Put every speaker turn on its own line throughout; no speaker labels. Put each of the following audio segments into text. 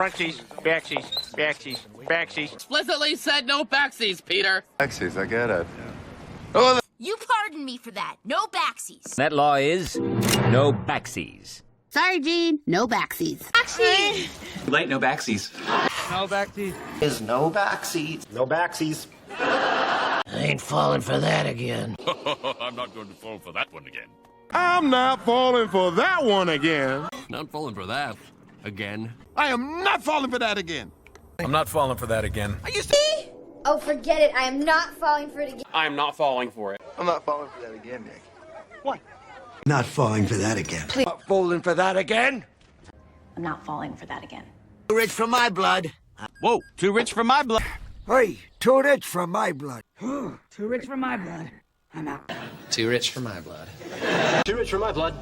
Frontsies, backsies, backsies, backsies.
Explicitly said no backsies, Peter.
Backsies, I get it.
You pardon me for that. No backsies.
That law is no backsies.
Sorry, Gene. No backsies.
Backsies!
Late, no backsies.
No backsies.
Is no backsies.
No backsies.
I ain't falling for that again.
I'm not going to fall for that one again.
I'm not falling for that one again.
Not falling for that again.
I am not falling for that again.
I'm not falling for that again.
Oh, forget it. I am not falling for it again.
I am not falling for it.
I'm not falling for that again, Nick.
What?
Not falling for that again.
Not falling for that again?
I'm not falling for that again.
Too rich for my blood.
Whoa, too rich for my blood.
Hey, too rich for my blood.
Too rich for my blood. I'm out.
Too rich for my blood.
Too rich for my blood.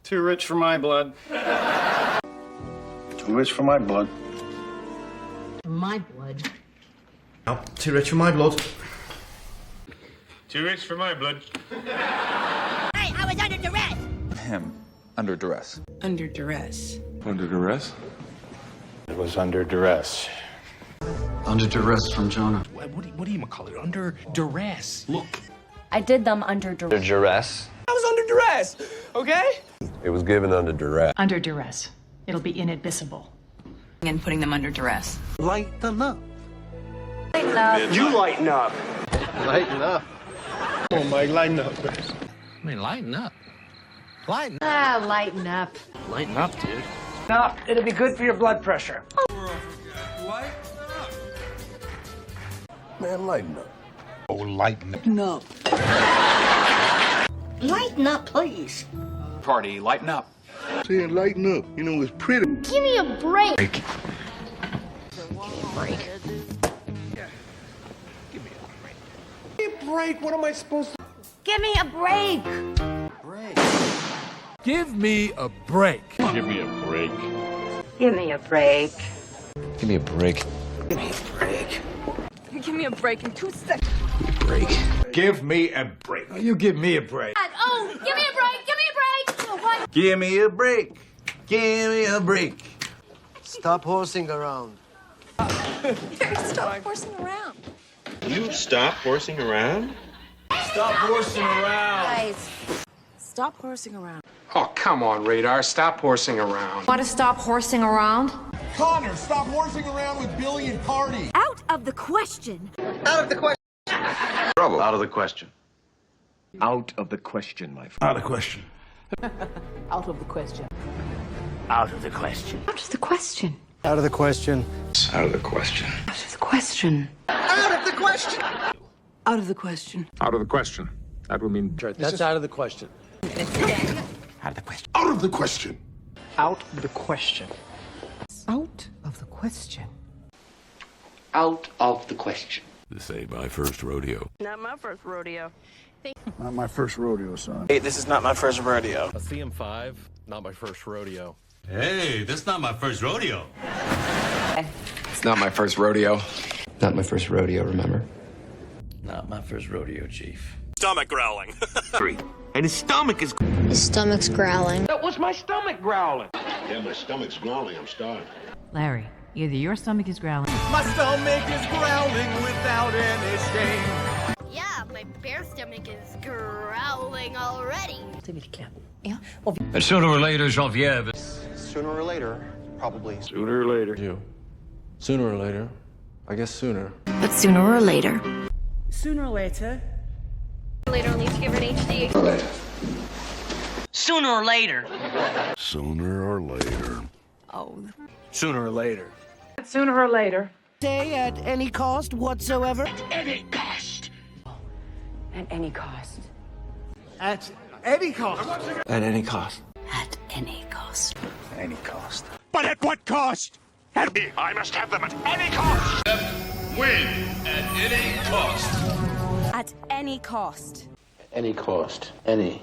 Too rich for my blood. Too rich for my blood.
My blood.
No, too rich for my blood.
Too rich for my blood.
Hey, I was under duress.
Him. Under duress.
Under duress.
Under duress?
It was under duress.
Under duress from Jonah.
What do you call it? Under duress. Look.
I did them under duress.
Duress?
I was under duress, okay?
It was given under duress.
Under duress. It'll be inadmissible.
And putting them under duress.
Lighten up.
Lighten up.
You lighten up.
Lighten up.
Oh, Mike, lighten up.
I mean, lighten up. Lighten up.
Ah, lighten up.
Lighten up, dude.
No, it'll be good for your blood pressure.
Man, lighten up.
Oh, lighten up.
No.
Lighten up, please.
Party, lighten up.
Saying lighten up. You know, it's pretty.
Give me a break.
Break.
Break.
Break, what am I supposed to...
Give me a break.
Give me a break.
Give me a break.
Give me a break.
Give me a break.
Give me a break.
Give me a break in 2 seconds.
Break.
Give me a break. You give me a break.
Oh, give me a break. Give me a break. Oh, what?
Give me a break. Give me a break. Stop horsing around.
Stop horsing around.
You stop horsing around?
Stop horsing around.
Guys, stop horsing around.
Oh, come on, Radar. Stop horsing around.
Want to stop horsing around?
Connor, stop horsing around with Billy and Cardi.
Out of the question.
Out of the question.
Trouble. Out of the question.
Out of the question, my friend.
Out of the question.
Out of the question.
Out of the question.
Out of the question.
Out of the question.
Out of the question.
Out of the question.
Out of the question.
Out of the question.
Out of the question. That would mean...
That's out of the question.
Out of the question.
Out of the question.
Out of the question.
Out of the question.
Out of the question.
This ain't my first rodeo.
Not my first rodeo.
Not my first rodeo, son.
Hey, this is not my first rodeo.
A CM5, not my first rodeo.
Hey, that's not my first rodeo.
It's not my first rodeo. Not my first rodeo, remember?
Not my first rodeo, Chief.
Stomach growling.
And his stomach is...
His stomach's growling.
That was my stomach growling.
Yeah, my stomach's growling. I'm starving.
Larry, either your stomach is growling.
My stomach is growling without any shame.
Yeah, my bear stomach is growling already.
Yeah.
But sooner or later, Jean-Pierre.
Sooner or later, probably.
Sooner or later.
You. Sooner or later. I guess sooner.
But sooner or later.
Sooner or later.
Later, I'll need to give her an HD.
Sooner or later.
Sooner or later.
Oh.
Sooner or later.
Sooner or later.
Say at any cost whatsoever.
At any cost.
At any cost.
At any cost.
At any cost.
At any cost.
Any cost.
But at what cost?
I must have them at any cost. Win at any cost.
At any cost.
Any cost. Any.